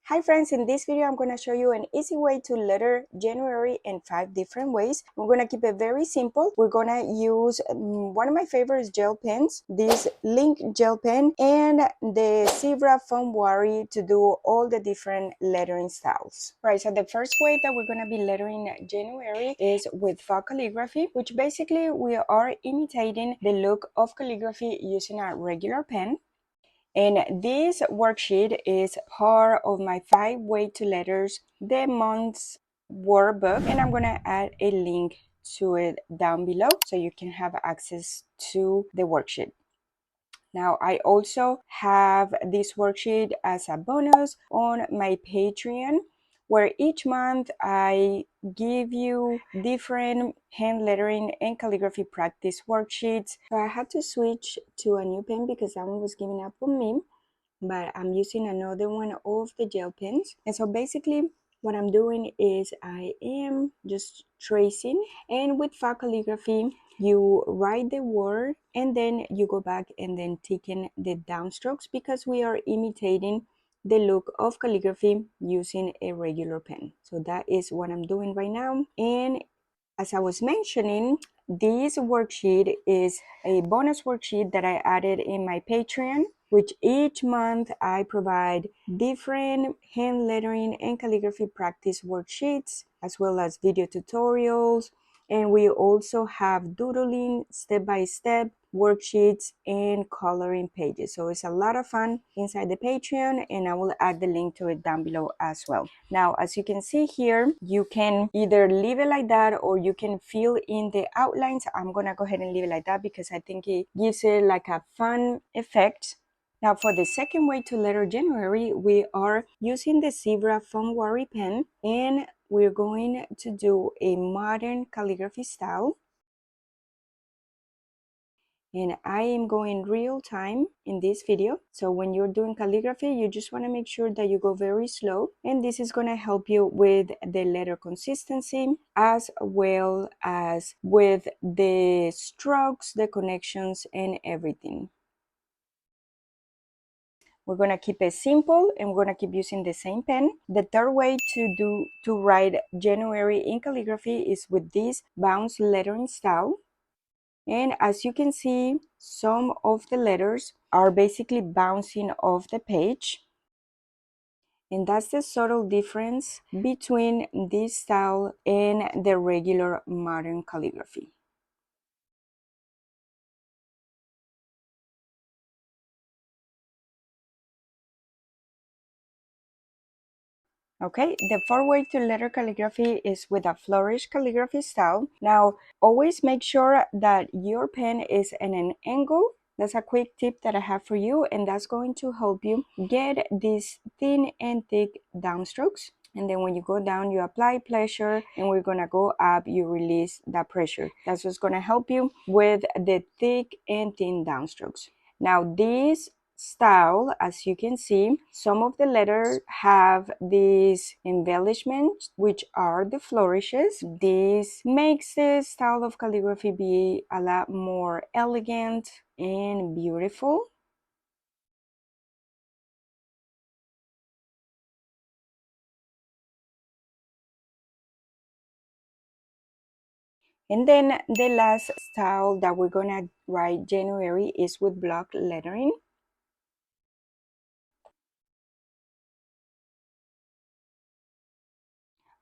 Hi friends, in this video I'm going to show you an easy way to letter January in 5 different ways. We're going to keep it very simple. We're going to use one of my favorites gel pens, this Link gel pen, and the Zebra foam wari to do all the different lettering styles. Right, so the first way that we're going to be lettering January is with Vial calligraphy, which basically we are imitating the look of calligraphy using a regular pen. And this worksheet is part of my 5 way to letters the month's workbook, and I'm gonna add a link to it down below so you can have access to the worksheet. Now, I also have this worksheet as a bonus on my Patreon, where each month I give you different hand lettering and calligraphy practice worksheets. So I had to switch to a new pen because that one was giving up on me, but I'm using another one of the gel pens. And so basically what I'm doing is I am just tracing, and with Vial calligraphy you write the word and then you go back and then taking the downstrokes because we are imitating the look of calligraphy using a regular pen. So that is what I'm doing right now. And as I was mentioning, this worksheet is a bonus worksheet that I added in my Patreon, which each month I provide different hand lettering and calligraphy practice worksheets, as well as video tutorials. And we also have doodling, step-by-step worksheets and coloring pages. So it's a lot of fun inside the Patreon, and I will add the link to it down below as well. Now, as you can see here, you can either leave it like that or you can fill in the outlines. I'm gonna go ahead and leave it like that because I think it gives it like a fun effect. Now, for the second way to letter January, we are using the Zebra foam wari pen, and we're going to do a modern calligraphy style. And I am going real time in this video. So when you're doing calligraphy, you just want to make sure that you go very slow. And this is going to help you with the letter consistency as well as with the strokes, the connections, and everything. We're going to keep it simple and we're going to keep using the same pen. The third way to write January in calligraphy is with this bounce lettering style. And as you can see, some of the letters are basically bouncing off the page. And that's the subtle difference between this style and the regular modern calligraphy. Okay, the fourth way to letter calligraphy is with a flourished calligraphy style. Now, always make sure that your pen is in an angle. That's a quick tip that I have for you, and that's going to help you get these thin and thick downstrokes. And then when you go down, you apply pressure, and we're gonna go up, you release that pressure. That's what's gonna help you with the thick and thin downstrokes. Now, this style, as you can see, some of the letters have these embellishments, which are the flourishes. This makes the style of calligraphy be a lot more elegant and beautiful. And then the last style that we're gonna write January is with block lettering.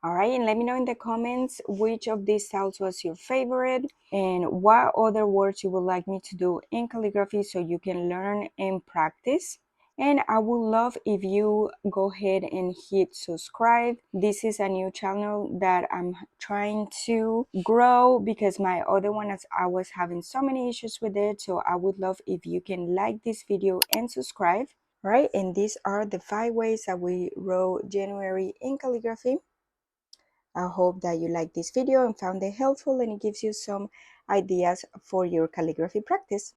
All right, and let me know in the comments which of these styles was your favorite and what other words you would like me to do in calligraphy so you can learn and practice. And I would love if you go ahead and hit subscribe. This is a new channel that I'm trying to grow because my other one, I was having so many issues with it. So I would love if you can like this video and subscribe. Right, and these are the 5 ways that we wrote January in calligraphy. I hope that you liked this video and found it helpful and it gives you some ideas for your calligraphy practice.